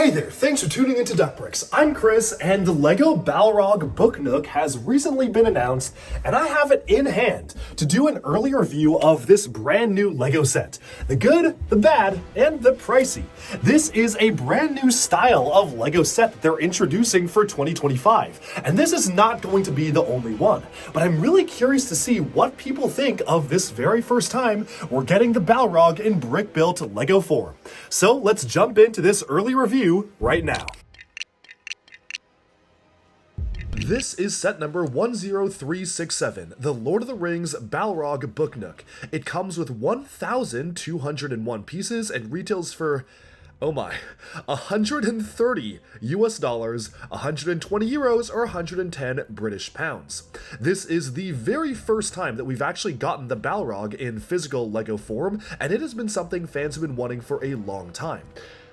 Hey there, thanks for tuning into Duckbricks. I'm Chris, and the LEGO Balrog Book Nook has recently been announced, and I have it in hand to do an early review of this brand new LEGO set. The good, the bad, and the pricey. This is a brand new style of LEGO set that they're introducing for 2025, and this is not going to be the only one. But I'm really curious to see what people think of this very first time we're getting the Balrog in brick-built LEGO form. So let's jump into this early review right now. This is set number 10367, the Lord of the Rings Balrog Book Nook. It comes with 1,201 pieces and retails for, oh my, 130 US dollars, 120 euros, or 110 British pounds. This is the very first time that we've actually gotten the Balrog in physical LEGO form, and it has been something fans have been wanting for a long time.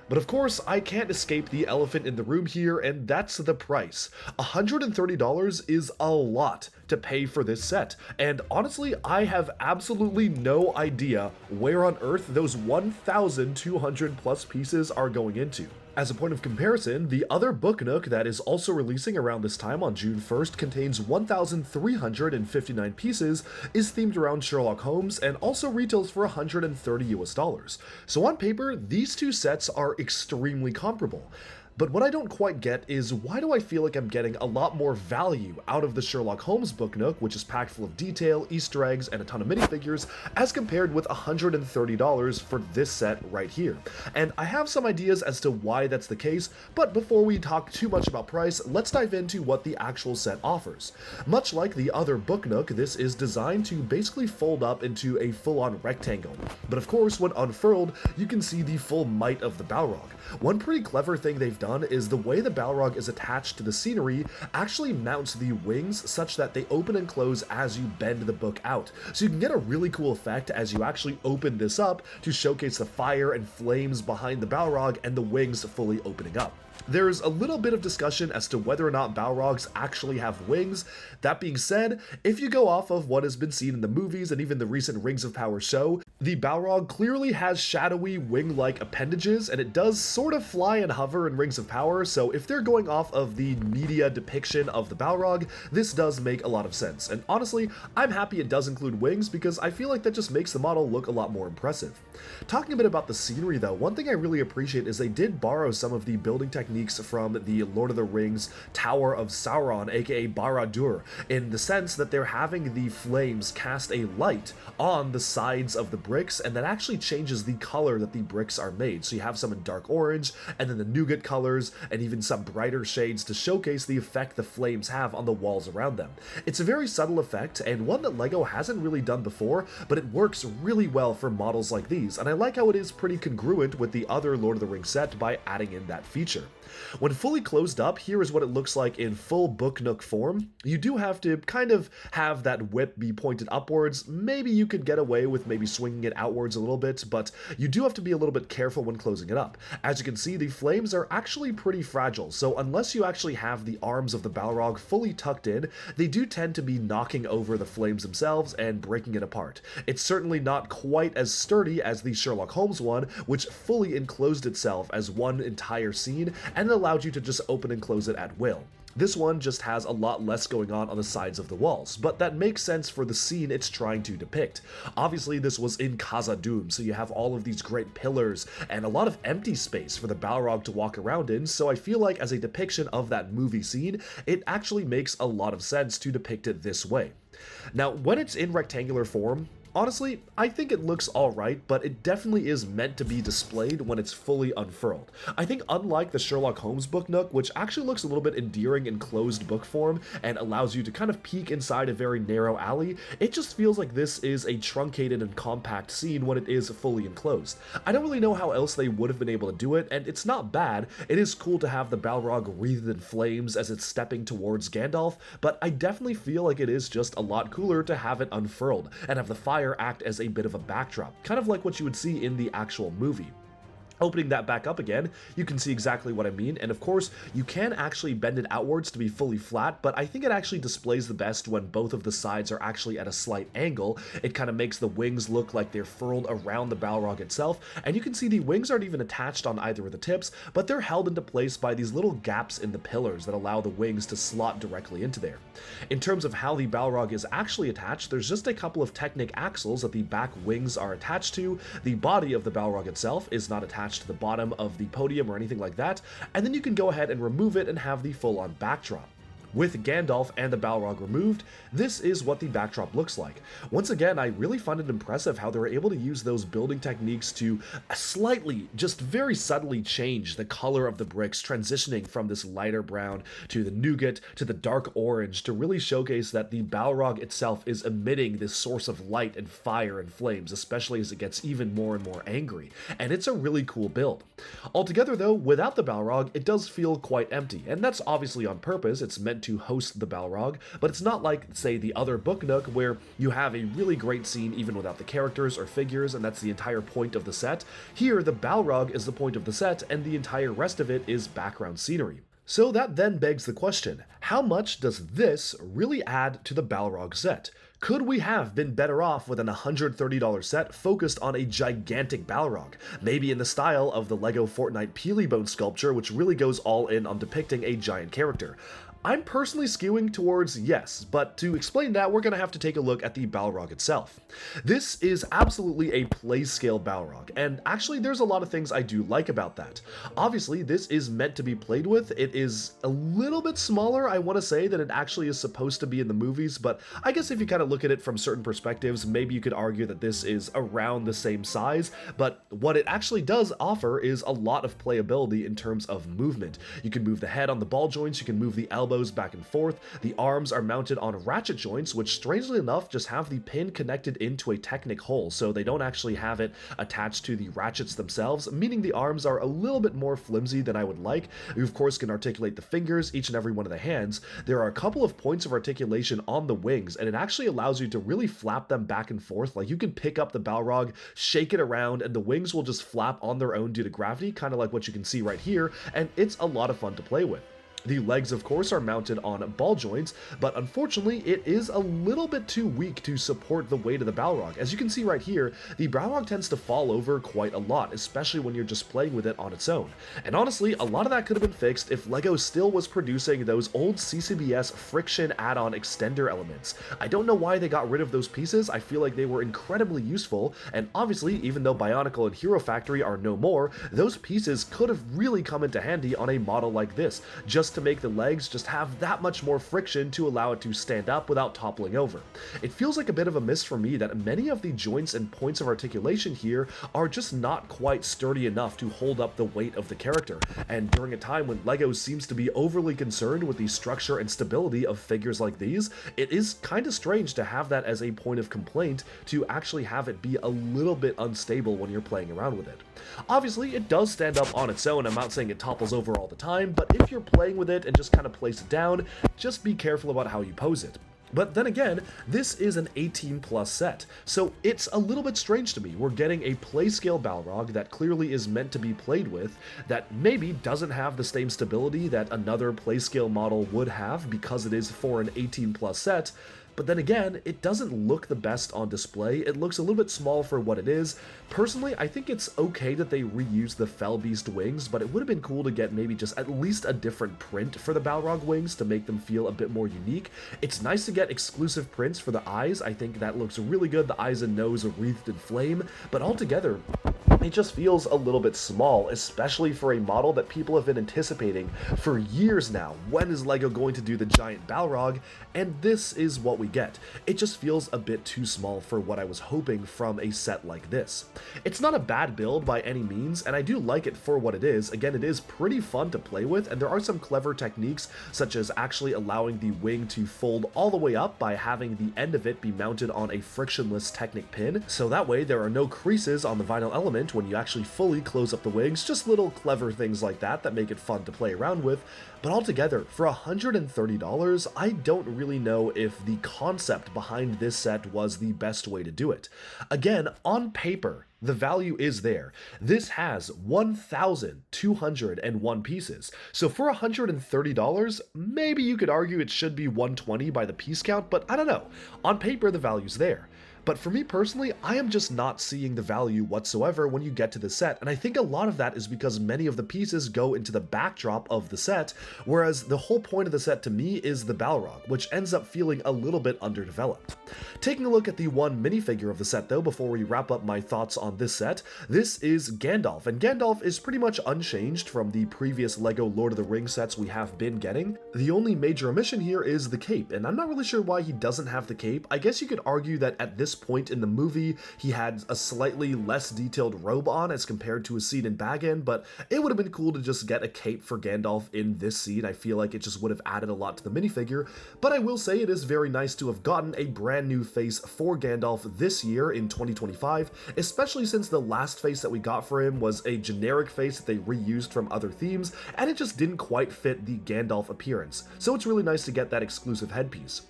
But of course, I can't escape the elephant in the room here, and that's the price. $130 is a lot to pay for this set, and honestly, I have absolutely no idea where on earth those 1,200 plus pieces are going into. As a point of comparison, the other Book Nook that is also releasing around this time on June 1st contains 1,359 pieces, is themed around Sherlock Holmes, and also retails for 130 US dollars. So on paper, these two sets are extremely comparable. But what I don't quite get is, why do I feel like I'm getting a lot more value out of the Sherlock Holmes Book Nook, which is packed full of detail, Easter eggs, and a ton of minifigures, as compared with $130 for this set right here? And I have some ideas as to why that's the case, but before we talk too much about price, let's dive into what the actual set offers. Much like the other Book Nook, this is designed to basically fold up into a full-on rectangle. But of course, when unfurled, you can see the full might of the Balrog. One pretty clever thing they've done is the way the Balrog is attached to the scenery actually mounts the wings such that they open and close as you bend the book out. So you can get a really cool effect as you actually open this up to showcase the fire and flames behind the Balrog and the wings fully opening up. There's a little bit of discussion as to whether or not Balrogs actually have wings. That being said, if you go off of what has been seen in the movies and even the recent Rings of Power show, the Balrog clearly has shadowy wing-like appendages, and it does sort of fly and hover in Rings of Power, so if they're going off of the media depiction of the Balrog, this does make a lot of sense. And honestly, I'm happy it does include wings because I feel like that just makes the model look a lot more impressive. Talking a bit about the scenery though, one thing I really appreciate is they did borrow some of the building techniques from the Lord of the Rings Tower of Sauron, aka Barad-dûr, in the sense that they're having the flames cast a light on the sides of the bricks, and that actually changes the color that the bricks are made. So you have some in dark orange, and then the nougat colors, and even some brighter shades to showcase the effect the flames have on the walls around them. It's a very subtle effect, and one that LEGO hasn't really done before, but it works really well for models like these, and I like how it is pretty congruent with the other Lord of the Rings set by adding in that feature. When fully closed up, here is what it looks like in full Book Nook form. You do have to kind of have that whip be pointed upwards. Maybe you could get away with maybe swinging it outwards a little bit, but you do have to be a little bit careful when closing it up. As you can see, the flames are actually pretty fragile, so unless you actually have the arms of the Balrog fully tucked in, they do tend to be knocking over the flames themselves and breaking it apart. It's certainly not quite as sturdy as the Sherlock Holmes one, which fully enclosed itself as one entire scene, and it allowed you to just open and close it at will. This one just has a lot less going on the sides of the walls, but that makes sense for the scene it's trying to depict. Obviously, this was in Khazad-dûm, so you have all of these great pillars and a lot of empty space for the Balrog to walk around in, so I feel like as a depiction of that movie scene, it actually makes a lot of sense to depict it this way. Now, when it's in rectangular form, honestly, I think it looks alright, but it definitely is meant to be displayed when it's fully unfurled. I think unlike the Sherlock Holmes Book Nook, which actually looks a little bit endearing in closed book form and allows you to kind of peek inside a very narrow alley, it just feels like this is a truncated and compact scene when it is fully enclosed. I don't really know how else they would have been able to do it, and it's not bad. It is cool to have the Balrog wreathed in flames as it's stepping towards Gandalf, but I definitely feel like it is just a lot cooler to have it unfurled and have the fire act as a bit of a backdrop, kind of like what you would see in the actual movie. Opening that back up again, you can see exactly what I mean, and of course, you can actually bend it outwards to be fully flat, but I think it actually displays the best when both of the sides are actually at a slight angle. It kind of makes the wings look like they're furled around the Balrog itself, and you can see the wings aren't even attached on either of the tips, but they're held into place by these little gaps in the pillars that allow the wings to slot directly into there. In terms of how the Balrog is actually attached, there's just a couple of Technic axles that the back wings are attached to. The body of the Balrog itself is not attached to the bottom of the podium or anything like that, and then you can go ahead and remove it and have the full-on backdrop. With Gandalf and the Balrog removed, this is what the backdrop looks like. Once again, I really find it impressive how they were able to use those building techniques to slightly, just very subtly change the color of the bricks, transitioning from this lighter brown to the nougat to the dark orange to really showcase that the Balrog itself is emitting this source of light and fire and flames, especially as it gets even more and more angry. And it's a really cool build. Altogether though, without the Balrog, it does feel quite empty, and that's obviously on purpose. It's meant to host the Balrog, but it's not like, say, the other Book Nook where you have a really great scene even without the characters or figures, and that's the entire point of the set. Here, the Balrog is the point of the set, and the entire rest of it is background scenery. So that then begs the question, how much does this really add to the Balrog set? Could we have been better off with an $130 set focused on a gigantic Balrog? Maybe in the style of the LEGO Fortnite Peelybone sculpture, which really goes all in on depicting a giant character. I'm personally skewing towards yes, but to explain that, we're going to have to take a look at the Balrog itself. This is absolutely a play-scale Balrog, and actually there's a lot of things I do like about that. Obviously, this is meant to be played with. It is a little bit smaller, I want to say, than it actually is supposed to be in the movies, but I guess if you kind of look at it from certain perspectives, maybe you could argue that this is around the same size, but what it actually does offer is a lot of playability in terms of movement. You can move the head on the ball joints, you can move the elbows back and forth. The arms are mounted on ratchet joints, which strangely enough just have the pin connected into a Technic hole, so they don't actually have it attached to the ratchets themselves, meaning the arms are a little bit more flimsy than I would like. You of course can articulate the fingers, each and every one of the hands. There are a couple of points of articulation on the wings, and it actually allows you to really flap them back and forth. Like you can pick up the Balrog, shake it around, and the wings will just flap on their own due to gravity, kind of like what you can see right here, and it's a lot of fun to play with. The legs, of course, are mounted on ball joints, but unfortunately, it is a little bit too weak to support the weight of the Balrog. As you can see right here, the Balrog tends to fall over quite a lot, especially when you're just playing with it on its own. And honestly, a lot of that could have been fixed if LEGO still was producing those old CCBS friction add-on extender elements. I don't know why they got rid of those pieces. I feel like they were incredibly useful, and obviously, even though Bionicle and Hero Factory are no more, those pieces could have really come into handy on a model like this, just to make the legs just have that much more friction to allow it to stand up without toppling over. It feels like a bit of a miss for me that many of the joints and points of articulation here are just not quite sturdy enough to hold up the weight of the character, and during a time when LEGO seems to be overly concerned with the structure and stability of figures like these, it is kind of strange to have that as a point of complaint, to actually have it be a little bit unstable when you're playing around with it. Obviously, it does stand up on its own. I'm not saying it topples over all the time, but if you're playing with it and just kind of place it down, just be careful about how you pose it. But then again, this is an 18+ set, so it's a little bit strange to me. We're getting a play-scale Balrog that clearly is meant to be played with, that maybe doesn't have the same stability that another play-scale model would have because it is for an 18+ set. But then again, it doesn't look the best on display. It looks a little bit small for what it is. Personally, I think it's okay that they reuse the Fell Beast wings, but it would have been cool to get maybe just at least a different print for the Balrog wings to make them feel a bit more unique. It's nice to get exclusive prints for the eyes. I think that looks really good, the eyes and nose are wreathed in flame, but altogether, it just feels a little bit small, especially for a model that people have been anticipating for years now. When is LEGO going to do the giant Balrog? And this is what we get. It just feels a bit too small for what I was hoping from a set like this. It's not a bad build by any means, and I do like it for what it is. Again, it is pretty fun to play with, and there are some clever techniques, such as actually allowing the wing to fold all the way up by having the end of it be mounted on a frictionless Technic pin, so that way there are no creases on the vinyl element when you actually fully close up the wings. Just little clever things like that that make it fun to play around with. But altogether, for $130, I don't really know if the concept behind this set was the best way to do it. Again, on paper, the value is there. This has 1,201 pieces. So for $130, maybe you could argue it should be 120 by the piece count, but I don't know. On paper, the value's there. But for me personally, I am just not seeing the value whatsoever when you get to the set, and I think a lot of that is because many of the pieces go into the backdrop of the set, whereas the whole point of the set to me is the Balrog, which ends up feeling a little bit underdeveloped. Taking a look at the one minifigure of the set though, before we wrap up my thoughts on this set, this is Gandalf, and Gandalf is pretty much unchanged from the previous LEGO Lord of the Rings sets we have been getting. The only major omission here is the cape, and I'm not really sure why he doesn't have the cape. I guess you could argue that at this point in the movie, he had a slightly less detailed robe on as compared to a scene in Baggin, but it would have been cool to just get a cape for Gandalf in this scene. I feel like it just would have added a lot to the minifigure, but I will say it is very nice to have gotten a brand new face for Gandalf this year in 2025, especially since the last face that we got for him was a generic face that they reused from other themes, and it just didn't quite fit the Gandalf appearance, so it's really nice to get that exclusive headpiece.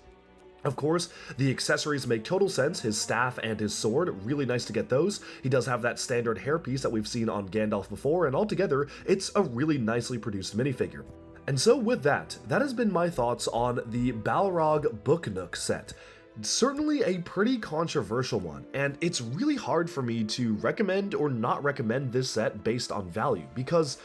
Of course, the accessories make total sense, his staff and his sword, really nice to get those. He does have that standard hairpiece that we've seen on Gandalf before, and altogether, it's a really nicely produced minifigure. And so with that has been my thoughts on the Balrog Book Nook set. Certainly a pretty controversial one, and it's really hard for me to recommend or not recommend this set based on value, because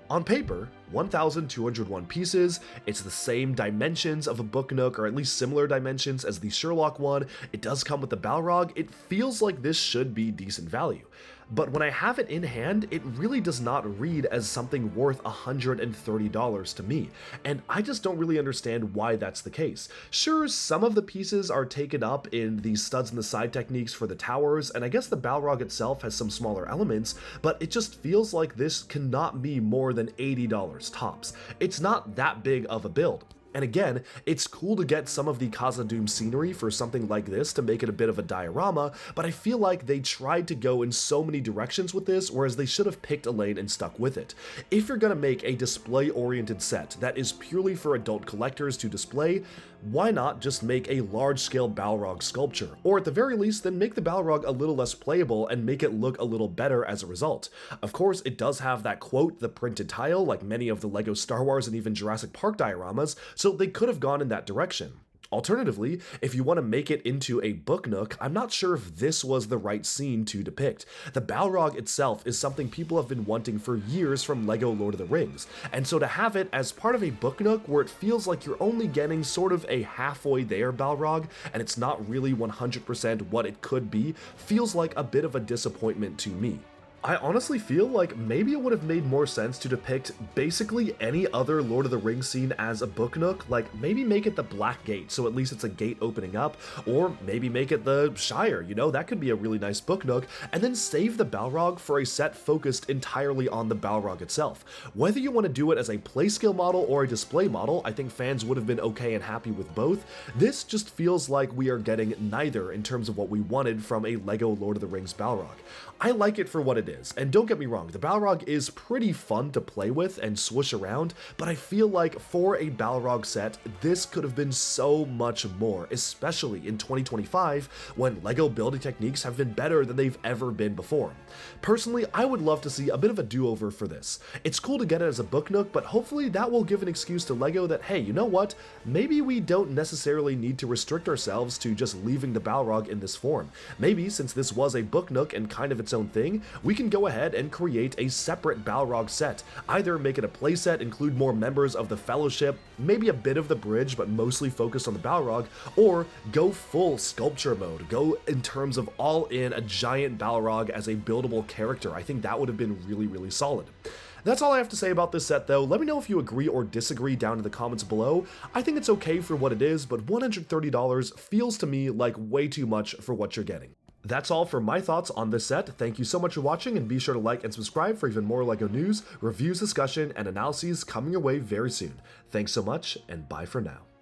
on paper, 1,201 pieces, it's the same dimensions of a Book Nook, or at least similar dimensions as the Sherlock one, it does come with the Balrog, it feels like this should be decent value. But when I have it in hand, it really does not read as something worth $130 to me, and I just don't really understand why that's the case. Sure, some of the pieces are taken up in the studs and the side techniques for the towers, and I guess the Balrog itself has some smaller elements, but it just feels like this cannot be more than $80 tops. It's not that big of a build. And again, it's cool to get some of the Khazad-dûm scenery for something like this to make it a bit of a diorama, but I feel like they tried to go in so many directions with this, whereas they should have picked a lane and stuck with it. If you're gonna make a display-oriented set that is purely for adult collectors to display, why not just make a large-scale Balrog sculpture? Or at the very least, then make the Balrog a little less playable and make it look a little better as a result. Of course, it does have that quote, the printed tile, like many of the LEGO Star Wars and even Jurassic Park dioramas, so they could have gone in that direction. Alternatively, if you want to make it into a Book Nook, I'm not sure if this was the right scene to depict. The Balrog itself is something people have been wanting for years from LEGO Lord of the Rings, and so to have it as part of a Book Nook where it feels like you're only getting sort of a halfway there Balrog, and it's not really 100% what it could be, feels like a bit of a disappointment to me. I honestly feel like maybe it would have made more sense to depict basically any other Lord of the Rings scene as a Book Nook, like maybe make it the Black Gate, so at least it's a gate opening up, or maybe make it the Shire, you know, that could be a really nice Book Nook, and then save the Balrog for a set focused entirely on the Balrog itself. Whether you want to do it as a playscale model or a display model, I think fans would have been okay and happy with both. This just feels like we are getting neither in terms of what we wanted from a LEGO Lord of the Rings Balrog. I like it for what it is, and don't get me wrong, the Balrog is pretty fun to play with and swoosh around, but I feel like for a Balrog set, this could have been so much more, especially in 2025, when LEGO building techniques have been better than they've ever been before. Personally, I would love to see a bit of a do-over for this. It's cool to get it as a Book Nook, but hopefully that will give an excuse to LEGO that, hey, you know what, maybe we don't necessarily need to restrict ourselves to just leaving the Balrog in this form. Maybe, since this was a Book Nook and kind of its own thing, we can go ahead and create a separate Balrog set. Either make it a playset, include more members of the Fellowship, maybe a bit of the bridge, but mostly focused on the Balrog, or go full sculpture mode, go in terms of all in a giant Balrog as a buildable character. I think that would have been really, really solid. That's all I have to say about this set though. Let me know if you agree or disagree down in the comments below. I think it's okay for what it is, but $130 feels to me like way too much for what you're getting. That's all for my thoughts on this set. Thank you so much for watching, and be sure to like and subscribe for even more LEGO news, reviews, discussion, and analyses coming your way very soon. Thanks so much, and bye for now.